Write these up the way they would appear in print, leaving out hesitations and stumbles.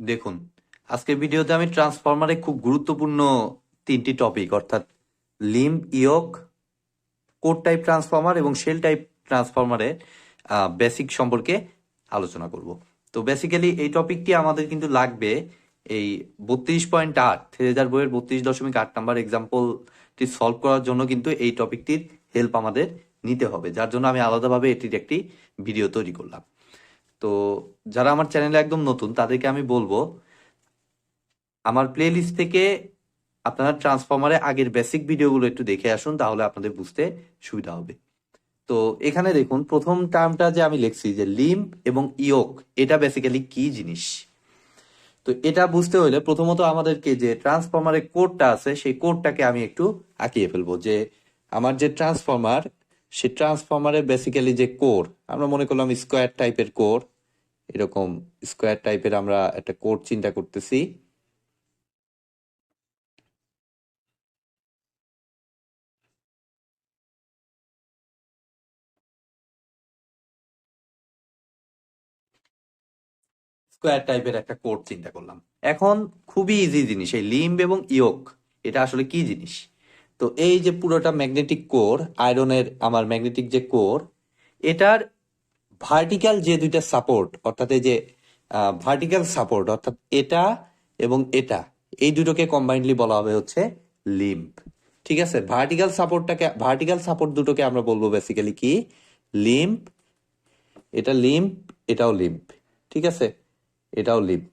দেখুন, আজকের ভিডিওতে আমি ট্রান্সফরমারে খুব গুরুত্বপূর্ণ তিনটি টপিক অর্থাৎ লিম্ব, ইয়ক, কোর টাইপ ট্রান্সফরমার এবং শেল টাইপ ট্রান্সফরমারের বেসিক সম্পর্কে আলোচনা করব। তো বেসিক্যালি এই টপিকটি আমাদের কিন্তু লাগবে এই 32.8 থেরেজার বইয়ের 32.8 নাম্বার এক্সাম্পলটি সলভ করার জন্য কিন্তু এই টপিকটির হেল্প আমাদের নিতে হবে, যার জন্য আমি আলাদাভাবে এটির একটি ভিডিও তৈরি করলাম। তো যারা আমার চ্যানেলে একদম নতুন তাদেরকে আমি বলবো আমার প্লে লিস্ট থেকে আপনারা ট্রান্সফরমারে আগের বেসিক ভিডিওগুলো একটু দেখে আসুন, তাহলে আপনাদের বুঝতে সুবিধা হবে। তো এখানে দেখুন, প্রথম টার্মটা যে আমি লিখছি যে লিম্ব এবং ইয়ক, এটা বেসিক্যালি কি জিনিস। তো এটা বুঝতে হলে প্রথমত আমাদেরকে যে ট্রান্সফরমারের কোডটা আছে সেই কোডটাকে আমি একটু আঁকিয়ে ফেলবো। যে আমার যে ট্রান্সফরমার, সে ট্রান্সফরমারের বেসিক্যালি যে কোর, আমরা মনে করলাম স্কোয়ার টাইপের কোর, এরকম স্কোয়ার টাইপের আমরা একটা কোড চিন্তা করতেছি। স্কোয়ার টাইপের একটা কোড চিন্তা করলাম। এখন খুবই ইজি জিনিস, এই লিম্ব এবং ইয়ক এটা আসলে কি জিনিস। তো এই যে পুরোটা ম্যাগনেটিক কোর, আয়রনের আমার ম্যাগনেটিক যে কোর, এটার ভার্টিক্যাল যে দুইটা সাপোর্ট, অর্থাৎ এই যে ভার্টিক্যাল সাপোর্ট, অর্থাৎ এটা এবং এটা, এই দুটোকে কম্বাইন্ডলি বলা হবে হচ্ছে লিম্ব। ঠিক আছে, ভার্টিক্যাল সাপোর্ট দুটোকে আমরা বলবো বেসিক্যালি কি, লিম্ব। এটা লিম্ব, এটাও লিম্ব। ঠিক আছে, এটাও লিম্ব।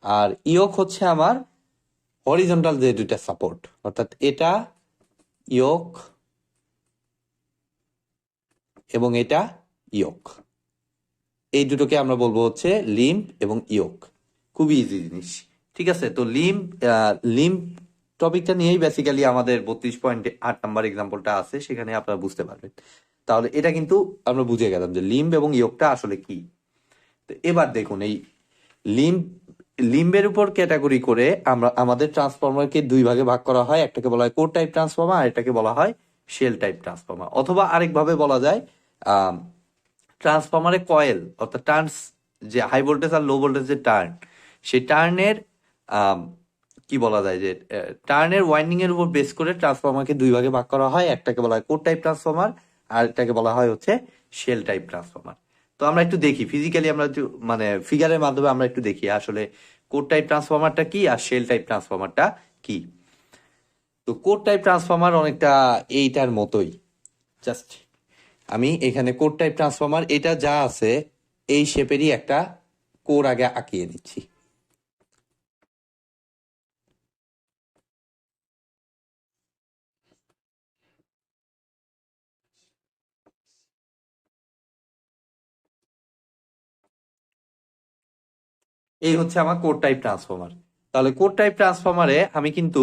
আর ইয়ক হচ্ছে আমার হরিজন্টাল যে দুইটা সাপোর্ট, অর্থাৎ এটা ইয়ক এবং এটা ইয়ক, এই দুটোকে আমরা বলবো হচ্ছে লিম্ব এবং ইয়ক। খুবই ইজি জিনিস। ঠিক আছে, তো লিম্ব টপিকটা নিয়েই বেসিক্যালি আমাদের 32.8 নাম্বার এক্সাম্পলটা আছে, সেখানে আপনারা বুঝতে পারবেন। তাহলে এটা কিন্তু আমরা বুঝে গেলাম যে লিম্ব এবং ইয়কটা আসলে কি। তো এবার দেখুন, এই লিম্ব লিম্বের উপর ক্যাটাগরি করে আমরা আমাদের ট্রান্সফরমারকে দুই ভাগে ভাগ করা হয়। একটাকে বলা হয় কোর টাইপ ট্রান্সফরমার, আর এটাকে বলা হয় শেল টাইপ ট্রান্সফরমার, অথবা আরেকভাবে বলা যায় ট্রান্সফরমারে কয়েল, অর্থাৎ টার্নস, যে হাই ভোল্টেজ আর লো ভোল্টেজ যে টার্ন, সেই টার্নের কি বলা যায় যে টার্নের ওয়াইন্ডিং এর উপর বেস করে ট্রান্সফরমারকে দুই ভাগে ভাগ করা হয়। একটাকে বলা হয় কোর টাইপ ট্রান্সফরমার, আর একটাকে বলা হয় হচ্ছে শেল টাইপ ট্রান্সফরমার। তো আমরা একটু দেখি ফিজিক্যালি, আমরা একটু মানে ফিগারের মাধ্যমে আমরা একটু দেখি আসলে কোর টাইপ ট্রান্সফরমারটা কি আর শেল টাইপ ট্রান্সফরমারটা কি। তো কোর টাইপ ট্রান্সফরমার অনেকটা এইটার মতোই। জাস্ট আমি এখানে কোর টাইপ ট্রান্সফরমার এটা যা আছে এই শেপেরই একটা কোর আগে আঁকিয়ে নিচ্ছি। এই হচ্ছে আমার কোর টাইপ ট্রান্সফরমার। তাহলে কোর টাইপ ট্রান্সফরমারে আমি কিন্তু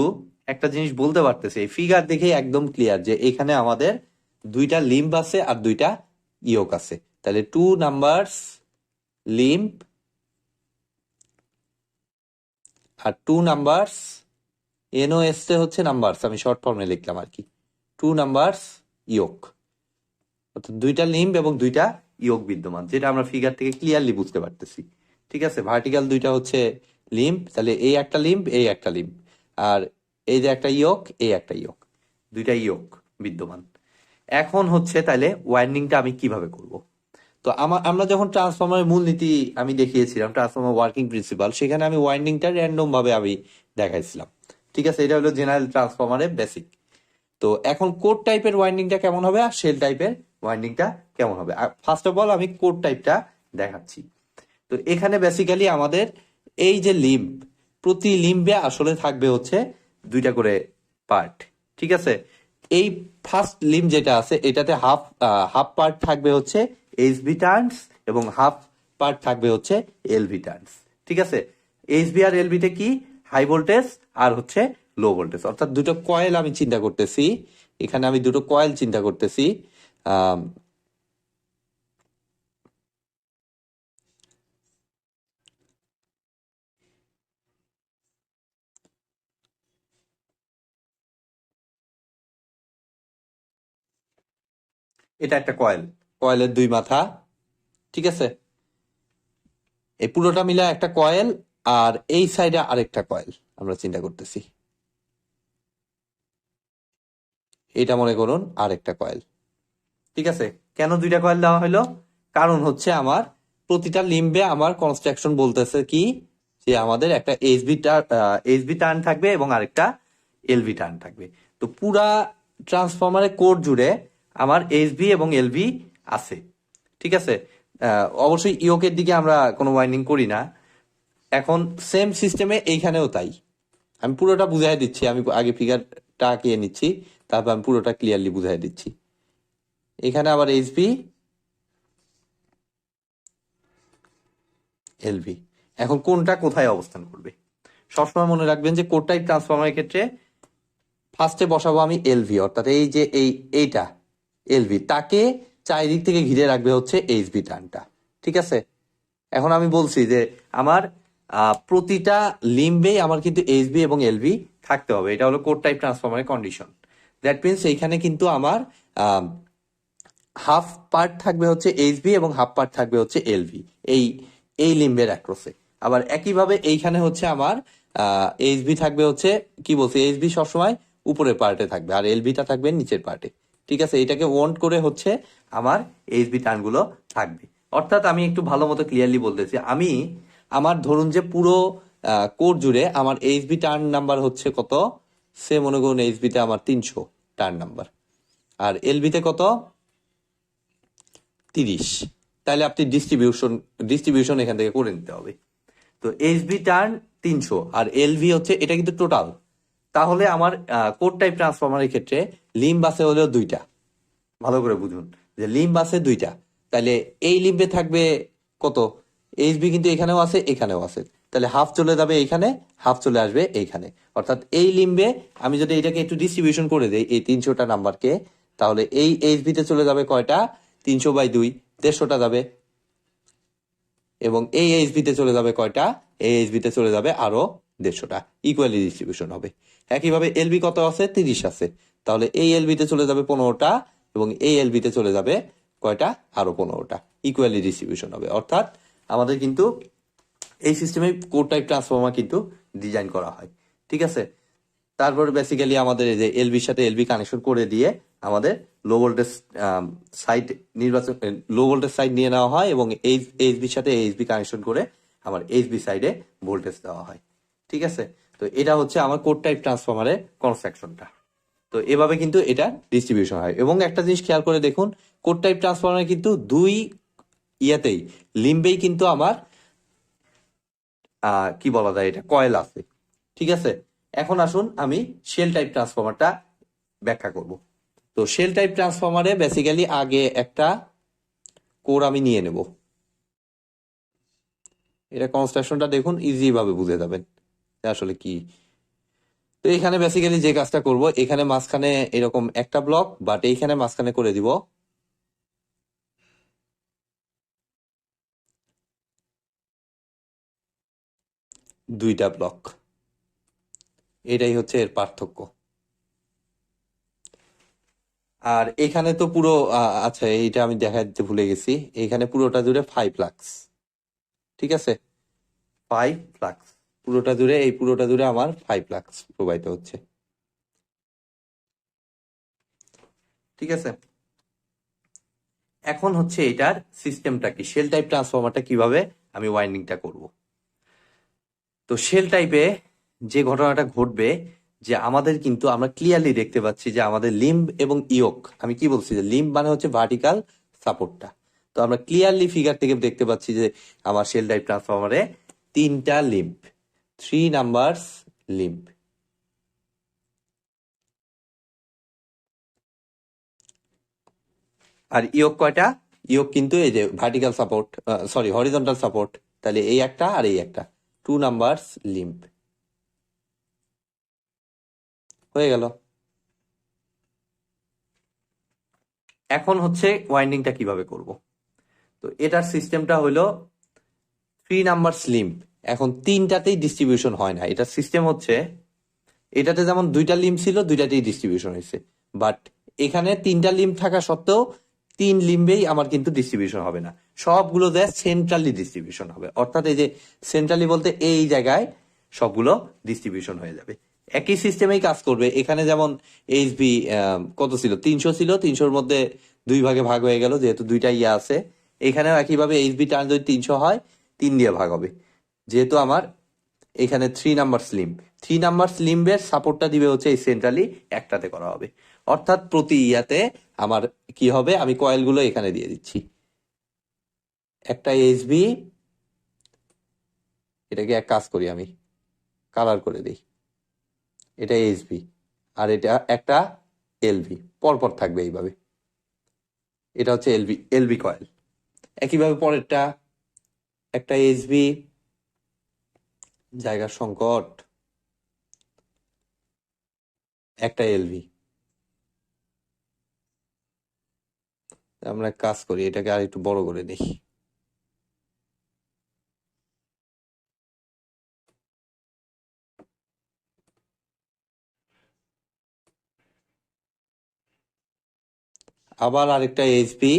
একটা জিনিস বলতে পারতেছি, এই ফিগার দেখে একদম ক্লিয়ার যে এখানে আমাদের দুইটা লিম্ব আছে আর দুইটা ইয়ক আছে। তাহলে 2 নাম্বারস লিম্ব আর 2 নাম্বারস, এনও এসতে হচ্ছে নাম্বারস, আমি শর্ট ফর্মে লিখলাম আর কি, 2 নাম্বারস ইয়ক। অর্থাৎ দুইটা লিম্ব এবং দুইটা ইয়ক বিদ্যমান, যেটা আমরা ফিগার থেকে ক্লিয়ারলি বুঝতে পারতেছি। ঠিক আছে, ভার্টিক্যাল দুইটা হচ্ছে লিম্ব, তাহলে এই একটা লিম্ব, এই একটা লিম্ব, আর এই যে একটা ইয়ক, এই একটা ইয়ক, দুইটা ইয়ক বিদ্যমান। এখন হচ্ছে তাহলে ওয়াইন্ডিংটা আমি কিভাবে করব। তো আমরা যখন ট্রান্সফরমারের মূলনীতি আমি দেখিয়েছিলাম, ট্রান্সফরমার ওয়ার্কিং প্রিন্সিপাল, সেখানে আমি ওয়াইন্ডিংটা র্যান্ডম ভাবে আমি দেখাইছিলাম। ঠিক আছে, এটা হলো জেনারেল ট্রান্সফরমারের বেসিক। তো এখন কোর টাইপের ওয়াইন্ডিংটা কেমন হবে আর শেল টাইপের ওয়াইন্ডিংটা কেমন হবে, ফার্স্ট অফ অল আমি কোর টাইপটা দেখাচ্ছি। তো এখানে বেসিক্যালি আমাদের এই যে লিম্ব, প্রতি লিম্বে আসলে থাকবে হচ্ছে দুইটা করে পার্ট। ঠিক আছে, এই ফার্স্ট লিম্ব যেটা আছে এটাতে হাফ হাফ পার্ট থাকবে হচ্ছে এইচভি টার্নস এবং হাফ পার্ট থাকবে হচ্ছে এলভি টার্নস। ঠিক আছে, এইচভি আর এলভিতে কি, হাই ভোল্টেজ আর হচ্ছে লো ভোল্টেজ, অর্থাৎ দুটো কয়েল আমি চিন্তা করতেছি। এখানে আমি দুটো কয়েল চিন্তা করতেছি। আহ এটা একটা কয়েল, কয়েলের দুই মাথা, ঠিক আছে? এই পুরোটা মিলে একটা কয়েল, আর এই সাইডে আরেকটা কয়েল আমরা চিন্তা করতেছি। এটা মনে করুন আরেকটা কয়েল, ঠিক আছে? কেন দুইটা কয়েল দেওয়া হলো? কারণ হচ্ছে আমার প্রতিটা লিম্বে আমার কনস্ট্রাকশন বলতেছে কি, যে আমাদের একটা এইচবি টার্ন থাকবে এবং আরেকটা এলভি টার্ন থাকবে। তো পুরা ট্রান্সফরমারের কোড জুড়ে আমার এইচবি এবং এলভি আছে, ঠিক আছে? অবশ্যই ইয়োকের দিকে আমরা কোনো ওয়াইন্ডিং করি না। এখন সেম সিস্টেমে এইখানেও তাই। আমি পুরোটা বুঝাই দিচ্ছি, আমি আগে ফিগারটা আঁকিয়ে নিচ্ছি, তারপর আমি পুরোটা ক্লিয়ারলি বুঝাই দিচ্ছি। এখানে আবার এইচবি, এলভি। এখন কোনটা কোথায় অবস্থান করবে? সবসময় মনে রাখবেন যে কোড টাইপ ট্রান্সফরমারের ক্ষেত্রে ফার্স্টে বসাবো আমি এলভি, অর্থাৎ এই যে এইটা এলভি, তাকে চারিদিক থেকে ঘিরে রাখবে হচ্ছে এইচবি টার্নটা, ঠিক আছে? এখন আমি বলছি যে আমার প্রতিটা লিম্বেই আমার কিন্তু এইচবি এবং এলভি থাকতে হবে, এটা হলো কোড টাইপ ট্রান্সফরমারের কন্ডিশন। দ্যাট মিনস এইখানে কিন্তু আমার হাফ পার্ট থাকবে হচ্ছে এইচবি এবং হাফ পার্ট থাকবে হচ্ছে এলভি, এই এই লিম্বের অ্যাক্রসে। আবার একইভাবে এইখানে হচ্ছে আমার এইচবি থাকবে হচ্ছে, কি বলছি, এইচবি সবসময় উপরের পার্টে থাকবে আর এলভিটা থাকবে নিচের পার্টে, ঠিক আছে? এটাকে ওয়ান্ট করে হচ্ছে আমার এইচবি টার্নগুলো থাকবে। অর্থাৎ আমি একটু ভালো মতো ক্লিয়ারলি বলতেছি, আমি আমার ধরুন যে পুরো কোড জুড়ে আমার এইচবি টার্ন নাম্বার হচ্ছে কত, সে মনে করুন এইচবিতে আমার 300 টার্ন নাম্বার, আর এলভিতে কত, 30। তাহলে আপনি ডিস্ট্রিবিউশন এখান থেকে করে নিতে হবে। তো এইচবি টার্ন 300 আর এলভি হচ্ছে, এটা কিন্তু টোটাল। তাহলে আমার কোড টাইপ ট্রান্সফরমারের ক্ষেত্রে লিম্ব আছে হলেও দুইটা, ভালো করে বুঝুন যে লিম্ব আছে দুইটা। তাহলে এই লিম্বে থাকবে কত, এইচবি কিন্তু এখানেও আছে এখানেও আছে, তাহলে হাফ চলে যাবে এইখানে, হাফ চলে আসবে এইখানে। অর্থাৎ এই লিম্বে আমি যদি এটাকে একটু ডিস্ট্রিবিউশন করে দেই এই 300টা নাম্বারকে, তাহলে এই এইচবিতে চলে যাবে কয়টা, 300/2, 150টা যাবে। এবং এই এইচবিতে চলে যাবে কয়টা, এই এইচবিতে চলে যাবে আরো 150টা, ইকুয়ালি ডিস্ট্রিবিউশন হবে। একইভাবে এলবি কত আছে, 30 আছে, তাহলে এই এলবিতে চলে যাবে 15টা এবং এই এলবিতে চলে যাবে কয়টা, আরো 15টা, ইকুয়ালি ডিস্ট্রিবিউশন হবে। অর্থাৎ আমাদের কিন্তু এই সিস্টেমে কোড টাইপ ট্রান্সফর্মার কিন্তু ডিজাইন করা হয়, ঠিক আছে? তারপরে বেসিক্যালি আমাদের এই যে এলবির সাথে এলবি কানেকশন করে দিয়ে আমাদের low voltage side low voltage side নিয়ে নেওয়া হয় এবং এইচবির সাথে এইচবি কানেকশন করে আমার এইচবি সাইডে ভোল্টেজ দেওয়া হয়, ঠিক আছে? তো এটা হচ্ছে আমার কোড টাইপ ট্রান্সফরমারের কনস্ট্রাকশনটা। তো এভাবে কিন্তু এটা ডিস্ট্রিবিউশন হয়। এবং একটা জিনিস খেয়াল করে দেখুন, কোড টাইপ ট্রান্সফরমার কিন্তু দুই ইয়েতেই, লিম্বেই কিন্তু আমার কি বলা যায়, এটা কয়েল আছে, ঠিক আছে? এখন আসুন আমি শেল টাইপ ট্রান্সফরমারটা ব্যাখ্যা করব। তো শেল টাইপ ট্রান্সফরমারে বেসিক্যালি আগে একটা কোর আমি নিয়ে নেব। এটা কনস্ট্রাকশনটা দেখুন, ইজি ভাবে বুঝে যাবেন আসলে কি। তো এখানে বেসিক্যালি যে কাজটা করব, এখানে মাঝখানে এরকম একটা ব্লক, বাট এইখানে মাঝখানে করে দিব দুইটা ব্লক। এটাই হচ্ছে এর পার্থক্য। আর এখানে তো পুরো আচ্ছা, এইটা আমি দেখা দিতে ভুলে গেছি, এখানে পুরোটা জুড়ে 5 লাক্স, ঠিক আছে? 5 লাক্স পুরোটা জুড়ে, এই পুরোটা জুড়ে আমার 5 লাক্স প্রবাহিত হচ্ছে, ঠিক আছে? এখন হচ্ছে এটার সিস্টেমটা কি, শেল টাইপ ট্রান্সফরমারটা কিভাবে আমি ওয়াইন্ডিংটা করব। তো শেল টাইপে যে ঘটনাটা ঘটবে, যে আমাদের কিন্তু আমরা ক্লিয়ারলি দেখতে পাচ্ছি যে আমাদের লিম্ব এবং ইয়োক, আমি কি বলছি যে লিম্ব মানে হচ্ছে ভার্টিক্যাল সাপোর্টটা। তো আমরা ক্লিয়ারলি ফিগার থেকে দেখতে পাচ্ছি যে আমার শেল টাইপ ট্রান্সফরমারে 3টা লিম্ব, 3 নাম্বারস লিম্ব। আর ইয়োক কয়টা, ইয়োক কিন্তু এই যে vertical support, sorry horizontal support, তাহলে এই একটা আর এই একটা, 2 নাম্বারস লিম্ব হয়ে গেল। এখন হচ্ছে ওয়াইন্ডিংটা কিভাবে করব। তো এটার সিস্টেমটা হলো 3 নাম্বার লিম্ব। এখন তিনটাতেই ডিস্ট্রিবিউশন হয় না, এটার সিস্টেম হচ্ছে, এটাতে যেমন 2টা লিম্ব ছিল, 2টাতেই ডিস্ট্রিবিউশন হয়েছে, বাট এখানে 3টা লিম্ব থাকা সত্ত্বেও তিন লিম্বেই আমার কিন্তু ডিস্ট্রিবিউশন হবে না, সবগুলো জাস্ট সেন্ট্রালি ডিস্ট্রিবিউশন হবে। অর্থাৎ এই যে সেন্ট্রালি বলতে এই জায়গায় সবগুলো ডিস্ট্রিবিউশন হয়ে যাবে। একই সিস্টেমেই কাজ করবে। এখানে যেমন এইচবি কত ছিল, 300 ছিল, 300-র মধ্যে 2 ভাগে ভাগ হয়ে গেল যেহেতু দুইটা ইয়ে আছে। এখানেও একইভাবে এইচবি টার্ন যদি 300 হয় 3 দিয়ে ভাগ হবে, যেহেতু আমার এখানে 3 নাম্বার স্লিম। 3 নাম্বার স্লিমের সাপোর্টটা দিবে হচ্ছে এই সেন্ট্রালি একটাতে করা হবে। অর্থাৎ প্রতি ইয়াতে আমার কি হবে, আমি কয়েলগুলো এখানে দিয়ে দিচ্ছি। একটা এইচবি, এটাকে এক কাজ করি, আমি কালার করে দিই। এটা এইচবি আর এটা একটা এলভি, পরপর থাকবে এইভাবে। এটা হচ্ছে এলভি, এলভি কয়েল। একইভাবে পরেরটা একটা এইচবি, জায়গার সংকট, একটা এলভি। আমরা এক কাজ করি, এটাকে আর একটু বড় করে দিই। আবার আরেকটা এইচপি,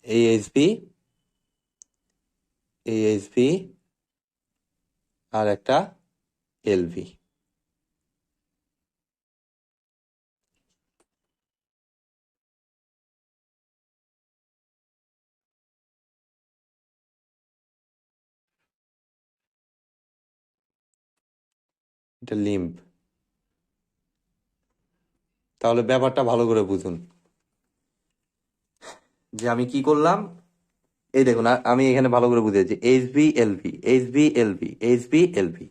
এই এইচপি, এই এইচপি আর একটা এলভি। এটা লিম্ব। তাহলে ব্যাপারটা ভালো করে বুঝুন যে আমি কি করলাম। এই দেখুন, আমি এখানে ভালো করে বুঝেছি, HV LV, HV LV, HV LV.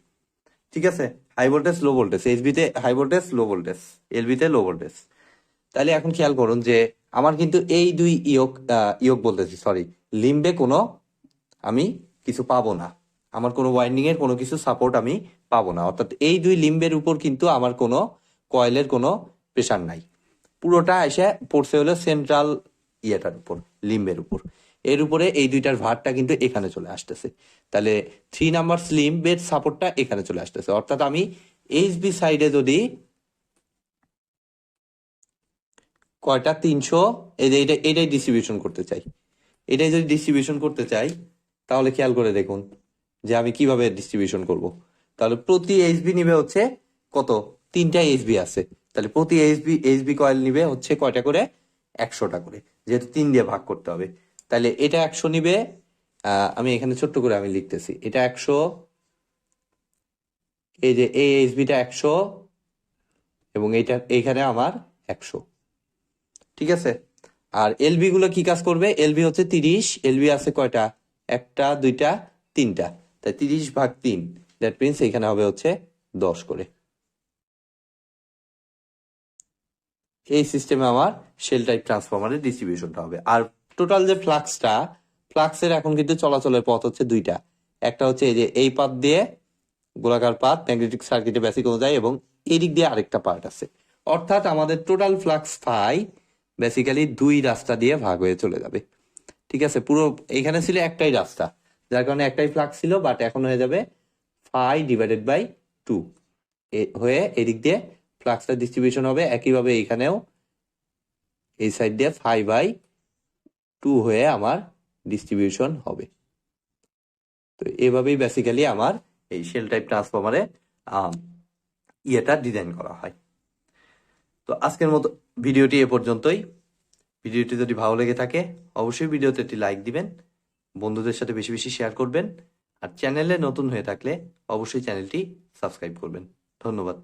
ঠিক আছে, high voltage low voltage, HV তে high voltage low voltage, LV তে লো ভোল্টেজ। তাহলে এখন খেয়াল করুন যে আমার কিন্তু এই দুই ইয়ক, ইয়ক বলতেছি সরি, লিম্বে কোনো আমি কিছু পাবো না, আমার কোনো ওয়াইন্ডিং এর কোনো কিছু সাপোর্ট আমি পাবো না। অর্থাৎ এই দুই লিম্বের উপর কিন্তু আমার কোনো কয়েলের কোনো প্রেসার নাই, পুরোটা এসে পড়ছে হলো সেন্ট্রাল ইয়েটার উপর, লিম্বের উপর। এর উপরে এই দুইটার ভারটা কিন্তু এখানে চলে আসতেছে। তাহলে 3 নাম্বার লিম্বের সাপোর্টটা এখানে চলে আসতেছে। অর্থাৎ আমি এইচবি সাইডে যদি কয়টা 300, এই যে এটাই ডিস্ট্রিবিউশন করতে চাই, এটাই যদি ডিস্ট্রিবিউশন করতে চাই, তাহলে খেয়াল করে দেখুন যে আমি কিভাবে ডিস্ট্রিবিউশন করব। তাহলে প্রতি এইচবি নিবে হচ্ছে কত, 3টা এইচবি আছে, তাহলে প্রতি এইচবি কয়েল নিবে হচ্ছে কয়টা করে, 100টা করে, যেহেতু 3 দিয়ে ভাগ করতে হবে। তাহলে এটা 100 নিবে, আমি এখানে ছোট্ট করে আমি লিখতেছি, এটা 100, এই যে এই এইচবিটা 100 এবং এইটা এইখানে আমার 100। ঠিক আছে, আর এলবি গুলো কি কাজ করবে, এলবি হচ্ছে 30, এলবি আছে কয়টা, একটা দুইটা তিনটা, তাই 30/3, দ্যাট মিনস এখানে হবে হচ্ছে 10 করে। এই সিস্টেমে আমার শেল টাইপ ট্রান্সফরমারের ডিস্ট্রিবিউশনটা হবে। আর টোটাল যে ফ্লাক্সটা, ফ্লাক্সের এখন কিন্তু চলাচলের পথ হচ্ছে দুইটা, একটা হচ্ছে এই যে এই পাত দিয়ে গোলাকার পাত ম্যাগনেটিক সার্কিটে বেসিক অনুযায়ী, এবং এই দিক দিয়ে আরেকটা পার্ট আছে। অর্থাৎ আমাদের টোটাল ফ্লাক্স ফাই বেসিক্যালি দুই রাস্তা দিয়ে ভাগ হয়ে চলে যাবে। ঠিক আছে, পুরো এইখানে ছিল একটাই রাস্তা, যার কারণে একটাই ফ্লাক্স ছিল, বাট এখন হয়ে যাবে ফাই ডিভাইডেড বাই 2 হয়ে এদিক দিয়ে ফ্লাক্সটা ডিস্ট্রিবিউশন হবে। একইভাবে এইখানেও এই সাইড দিয়ে 5/2 হয়ে আমার ডিস্ট্রিবিউশন হবে। তো এভাবেই বেসিক্যালি আমার এই শেল টাইপ ট্রান্সফরমারে ইয়েটা ডিজাইন করা হয়। তো আজকের মতো ভিডিওটি এ পর্যন্তই। ভিডিওটি যদি ভালো লেগে থাকে অবশ্যই ভিডিওতে একটি লাইক দিবেন, বন্ধুদের সাথে বেশি বেশি শেয়ার করবেন, আর চ্যানেলে নতুন হয়ে থাকলে অবশ্যই চ্যানেলটি সাবস্ক্রাইব করবেন। ধন্যবাদ।